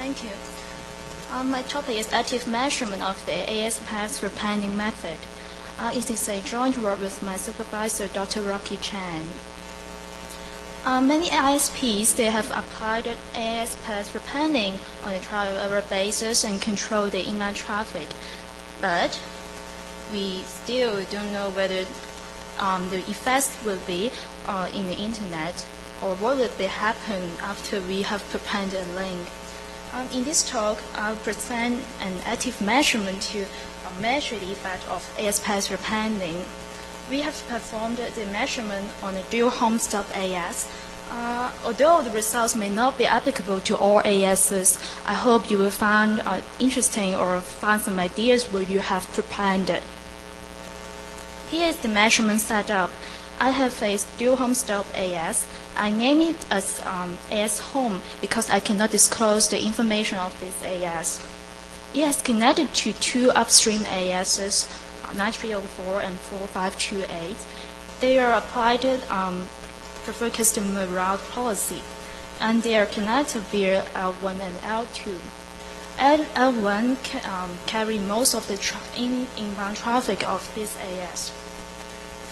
Thank you. My topic is active measurement of the AS path prepending method. It is a joint work with my supervisor, Dr. Rocky Chan. Many ISPs, they have applied AS path prepending on a trial-error basis and control the inline traffic. But we still don't know whether the effects will be in the internet or what will happen after we have prepended a link. In this talk, I'll present an active measurement to measure the effect of AS path prepending. We have performed the measurement on a dual home stop AS. Although the results may not be applicable to all ASs, I hope you will find interesting or find some ideas where you have prepended. Here is the measurement setup. I have a dual home stop AS. I name it as AS home because I cannot disclose the information of this AS. It is connected to two upstream ASs, 9304 and 4528. They are applied preferred customer route policy, and they are connected via L1 and L2. L1 carry most of the inbound traffic of this AS.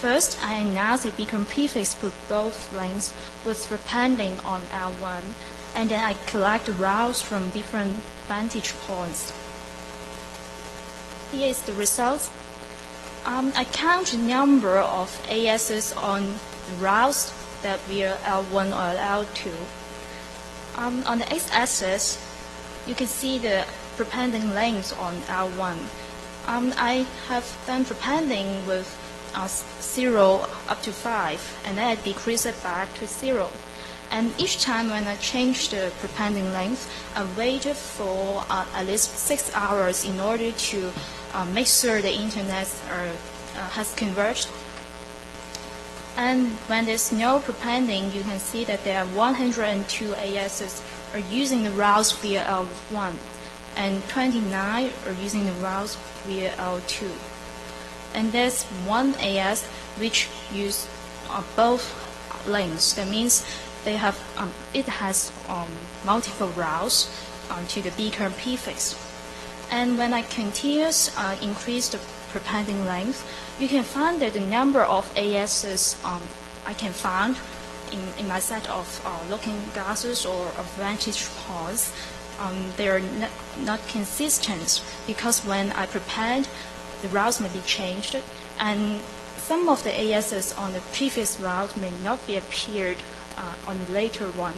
First, I announce a beacon prefix for both links with prepending on L1, and then I collect the routes from different vantage points. Here is the results. I count the number of ASs on the routes that via L1 or L2. On the x-axis, you can see the prepending lengths on L1. I have done prepending with 0 up to 5, and then I decrease it back to 0. And each time when I change the prepending length, I waited for at least 6 hours in order to make sure the internet has converged. And when there's no prepending, you can see that there are 102 ASs are using the routes via L1, and 29 are using the routes via L2. And there's one AS which use both links. That means they have it has multiple routes to the beacon prefix. And when I continuously increase the prepending length, you can find that the number of ASs I can find in my set of looking glasses or vantage points, they are not consistent, because when I prepend, the routes may be changed, and some of the ASs on the previous route may not be appeared on the later one.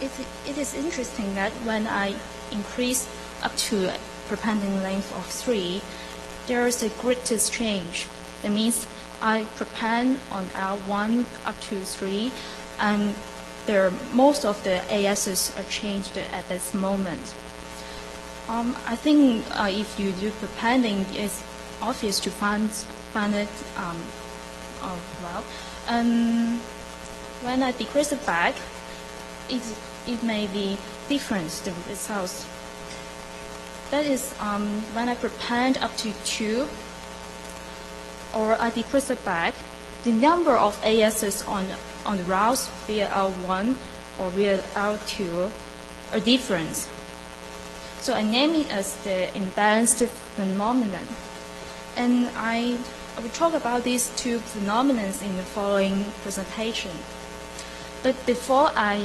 It is interesting that when I increase up to a prepending length of 3, there is a greatest change. That means I prepend on L1 up to 3, and most of the ASs are changed at this moment. I think if you do prepending, it's obvious to find it well. When I decrease it back, it may be different, the results. That is, when I prepend up to 2, or I decrease it back, the number of ASs on the routes via L1 or via L2 are different. So I name it as the imbalanced phenomenon. And I will talk about these two phenomena in the following presentation. But before I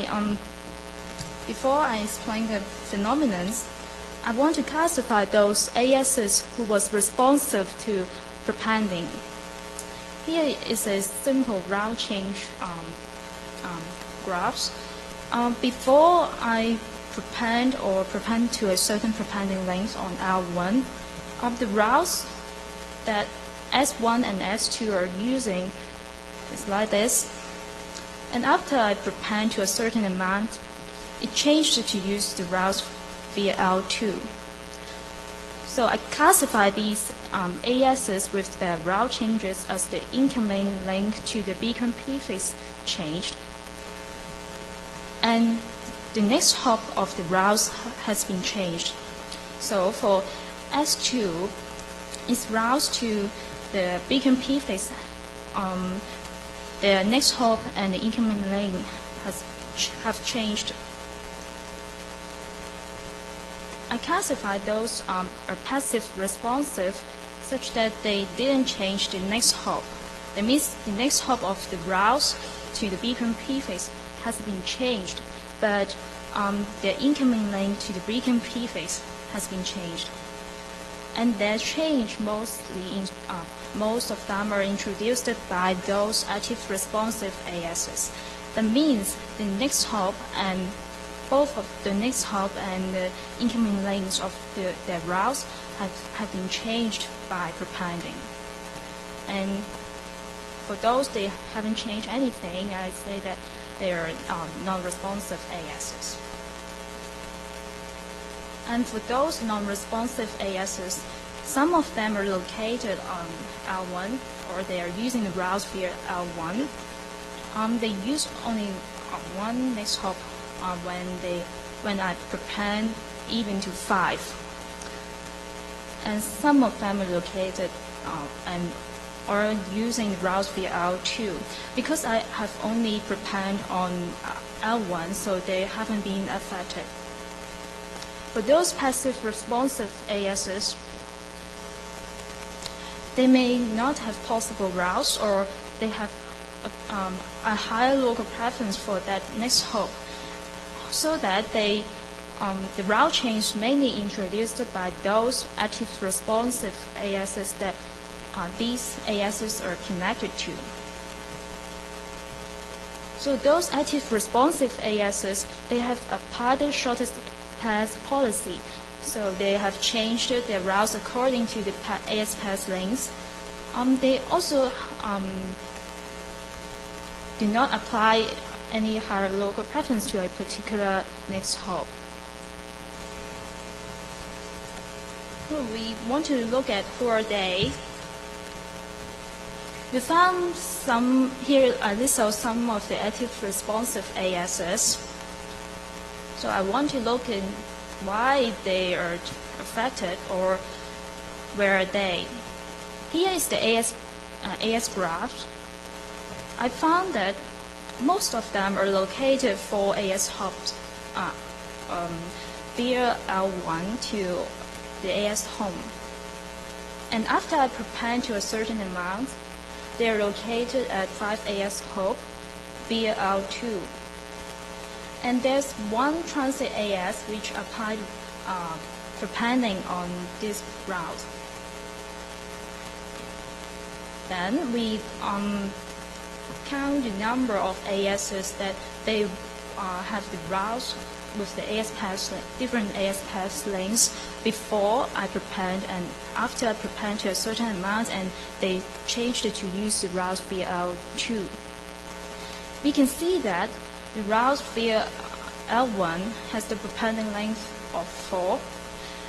explain the phenomena, I want to classify those ASs who was responsive to prepending. Here is a simple route change graphs. Before I prepend to a certain prepending length on L1, the routes that S1 and S2 are using is like this. And after I prepend to a certain amount, it changed to use the routes via L2. So I classify these ASs with their route changes as the incoming link to the beacon prefix changed. And the next hop of the routes has been changed. So for S2, its routes to the beacon prefix, the next hop and the incoming link have changed I classified those are passive responsive such that they didn't change the next hop. That means the next hop of the routes to the beacon prefix has been changed, but the incoming link to the beacon prefix has been changed. And that change most of them are introduced by those active responsive ASs. That means the next hop and both of the next hop and the incoming links of the routes have been changed by prepending. And for those they haven't changed anything, I say that they are non-responsive ASs. And for those non-responsive ASs, some of them are located on L1, or they are using the routes via L1. They use only one next hop when I prepend even to 5. And some of them are located and are using the routes via L2. Because I have only prepend on L1, so they haven't been affected. For those passive responsive ASs, they may not have possible routes, or they have a higher local preference for that next hop, so that the route change mainly introduced by those active responsive ASs that these ASs are connected to. So those active responsive ASs, they have applied the shortest path policy. So they have changed their routes according to the AS path lengths. They also do not apply any higher local preference to a particular next hop. So we want to look at 4 days. We found some here. I listed some of the active responsive ASs. So I want to look in why they are affected, or where are they. Here is the AS graph. I found that most of them are located for AS hops via L1 to the AS home. And after I prepend to a certain amount, they are located at 5 AS hop via L2. And there's one transit AS which applied prepending on this route. Then we count the number of ASs that they have the routes with the AS path, different AS path lengths before I prepend and after I prepend to a certain amount, and they changed it to use the routes via L2. We can see that the route via L1 has the prepending length of 4,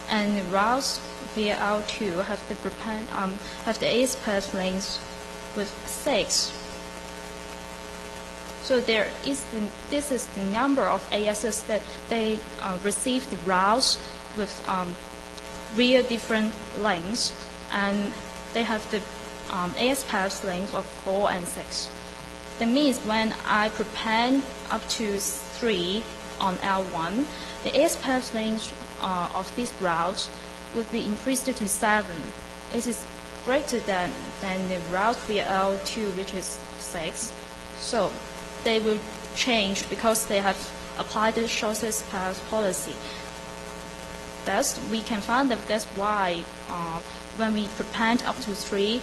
and the routes via L2 have the AS path length with 6. So this is the number of ASs that they receive the routes with real different lengths, and they have the AS path length of 4 and 6. That means when I prepend up to 3 on L1, the AS path length of these routes would be increased to 7. It is greater than the route via L2, which is 6. So they will change because they have applied the shortest path policy. Thus, we can find that that's why when we prepend up to 3,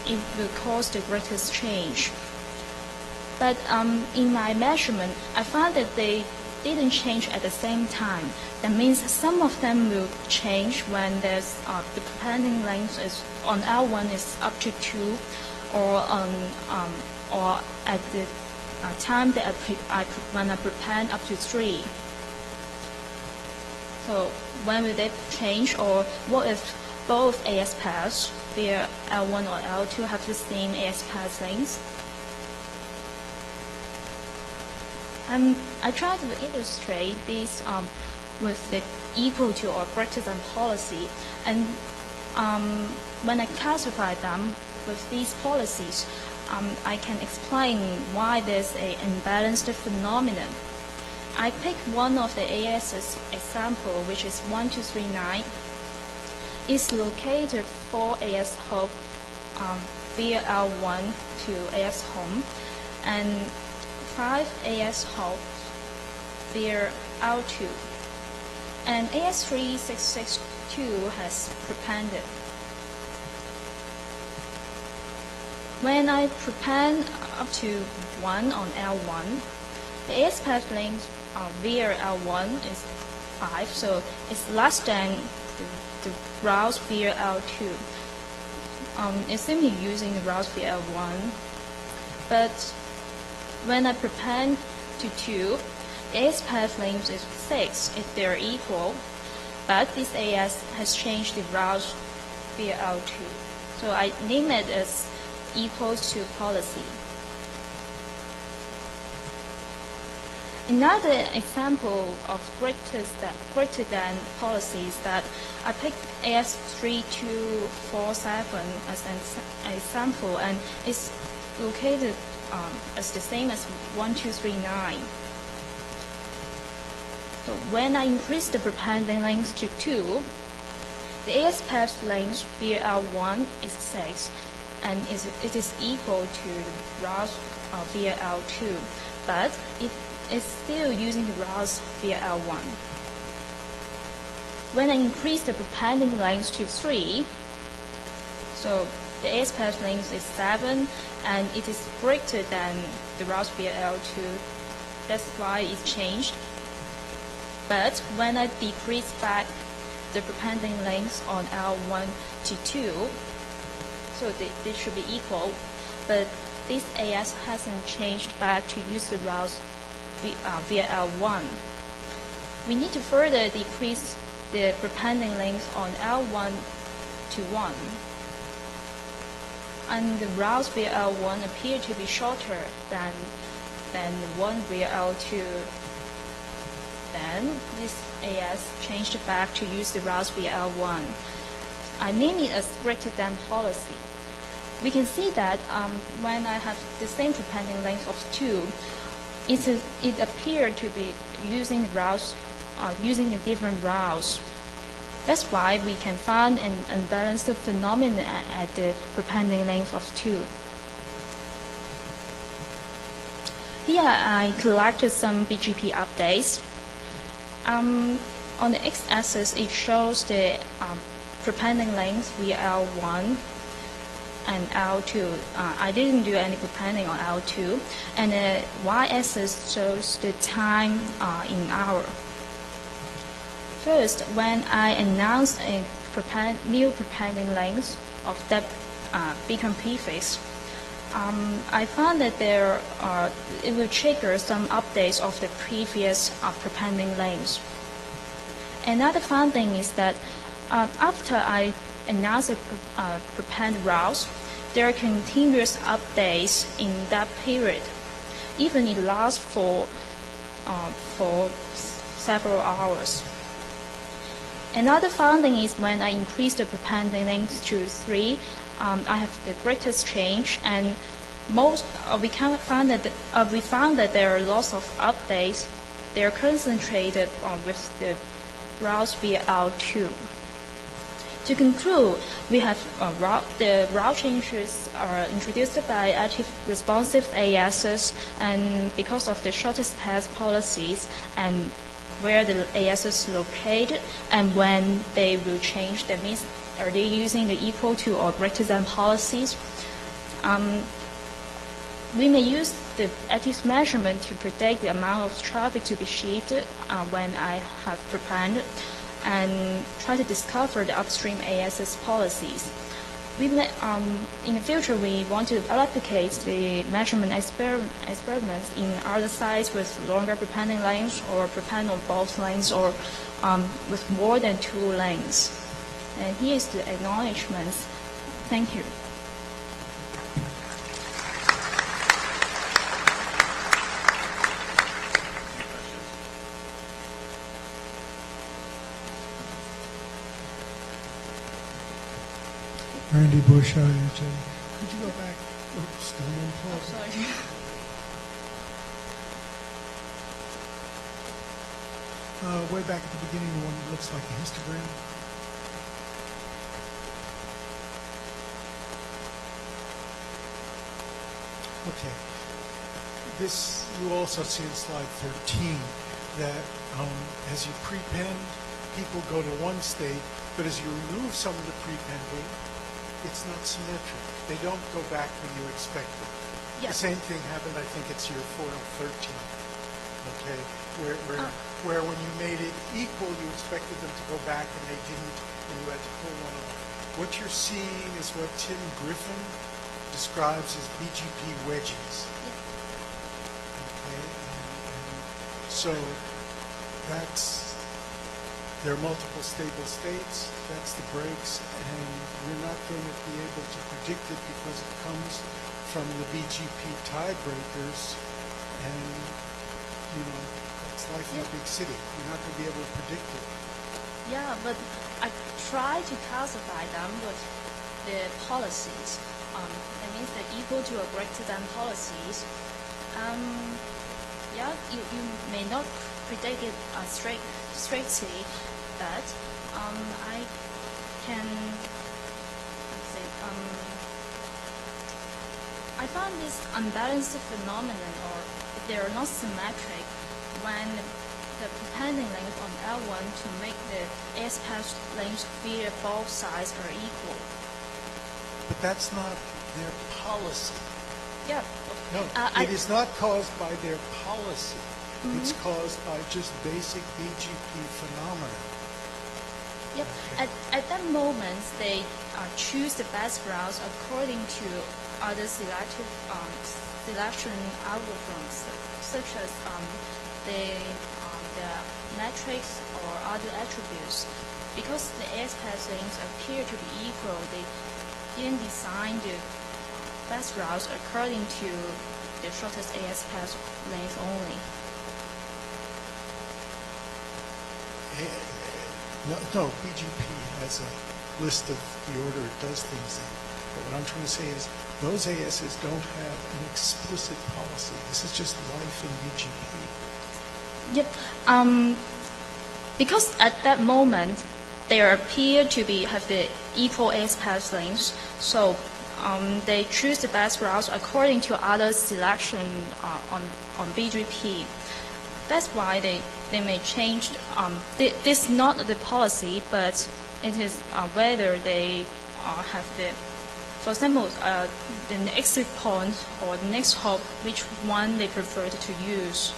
it will cause the greatest change. But in my measurement, I found that they didn't change at the same time. That means some of them will change when there's the prepending length is on L1 is up to 2, or at the time that when I prepend up to 3. So when will they change, or what if both AS paths via L1 or L2 have the same AS path length? I try to illustrate this with the equal to or greater than policy, and when I classify them with these policies, I can explain why there's an imbalanced phenomenon. I picked one of the AS's example, which is 1239. It's located 4 AS hub via L1 to AS home, and 5 AS hubs via L2. And AS3662 has prepended. When I prepend up to 1 on L1, the AS path length via L1 is 5, so it's less than the routes via L2. It's simply using the routes via L1. But when I prepend to 2, the AS path length is 6 if they're equal, but this AS has changed the routes via L2. So I name it as equals to policy. Another example of greater than policy is that I picked AS3247 as an example, and it's located as the same as 1239. So when I increase the prepending length to 2, the AS path length via L1 is 6, and it is equal to the routes via L2, but it is still using the routes via L1. When I increase the prepending length to 3, so the AS path length is 7, and it is greater than the routes via L2. That's why it changed. But when I decrease back the prepending length on L1 to 2, so they should be equal, but this AS hasn't changed back to use the routes via L1. We need to further decrease the prepending length on L1 to 1. And the routes via L1 appear to be shorter than the one via L2. Then this AS changed back to use the routes via L1. I name it as greater than policy. We can see that when I have the same prepending length of 2, it appeared to be using routes, using the different routes. That's why we can find an unbalanced phenomenon at the prepending length of 2. Here I collected some BGP updates. On the x-axis, it shows the prepending length via L1 and L2. I didn't do any prepending on L2. And the y-axis shows the time in hour. First, when I announced a new prepending length of that beacon prefix, I found that it will trigger some updates of the previous prepending length. Another finding is that after I announce a prepend routes, there are continuous updates in that period, even it lasts for several hours. Another finding is when I increase the prepending length to 3, I have the greatest change, and we found that there are lots of updates. They are concentrated with the routes via L2. To conclude, we have the route changes are introduced by active responsive ASs, and because of the shortest path policies and where the AS is located, and when they will change, that means are they using the equal to or greater than policies? We may use the active measurement to predict the amount of traffic to be shifted when I have prepended, and try to discover the upstream AS's policies. In the future, we want to replicate the measurement experiments in other sites with longer prepending lengths, or prepend on both lengths, or with more than 2 lengths. And here is the acknowledgements. Thank you. Randy Bush, could you go back? Still in Oh, sorry. Way back at the beginning, the one that looks like a histogram. Okay. This you also see in slide 13 that as you prepend, people go to one state, but as you remove some of the prepending, it's not symmetric. They don't go back when you expect them. Yes. The same thing happened, I think it's your foil 13. Okay, where when you made it equal, you expected them to go back and they didn't, and you had to pull one off. What you're seeing is what Tim Griffin describes as BGP wedges. Okay, and so there are multiple stable states. That's the breaks, and you're not going to be able to predict it because it comes from the BGP tiebreakers, and it's life in a big city. You're not going to be able to predict it. Yeah, but I try to classify them with the policies. That means they're equal to or greater than policies. Yeah, you may not predict it strictly, but I can say I found this unbalanced phenomenon, or they're not symmetric, when the prepending length on L1 to make the AS path length via both sides are equal. But that's not their policy. Yeah. No, it is not caused by their policy. Mm-hmm. It's caused by just basic BGP phenomena. Yep. Okay. At that moment, they choose the best routes according to other selection algorithms, such as the metrics or other attributes. Because the AS path lengths appear to be equal, they didn't design the best routes according to the shortest AS path length only. No, BGP has a list of the order it does things in. But what I'm trying to say is those ASs don't have an explicit policy. This is just life in BGP. Yep. Because at that moment, they appear to have the equal AS path lengths, so they choose the best routes according to other selection on BGP. That's why they may change. This is not the policy, but it is whether they have for example, the exit point or the next hop, which one they prefer to use.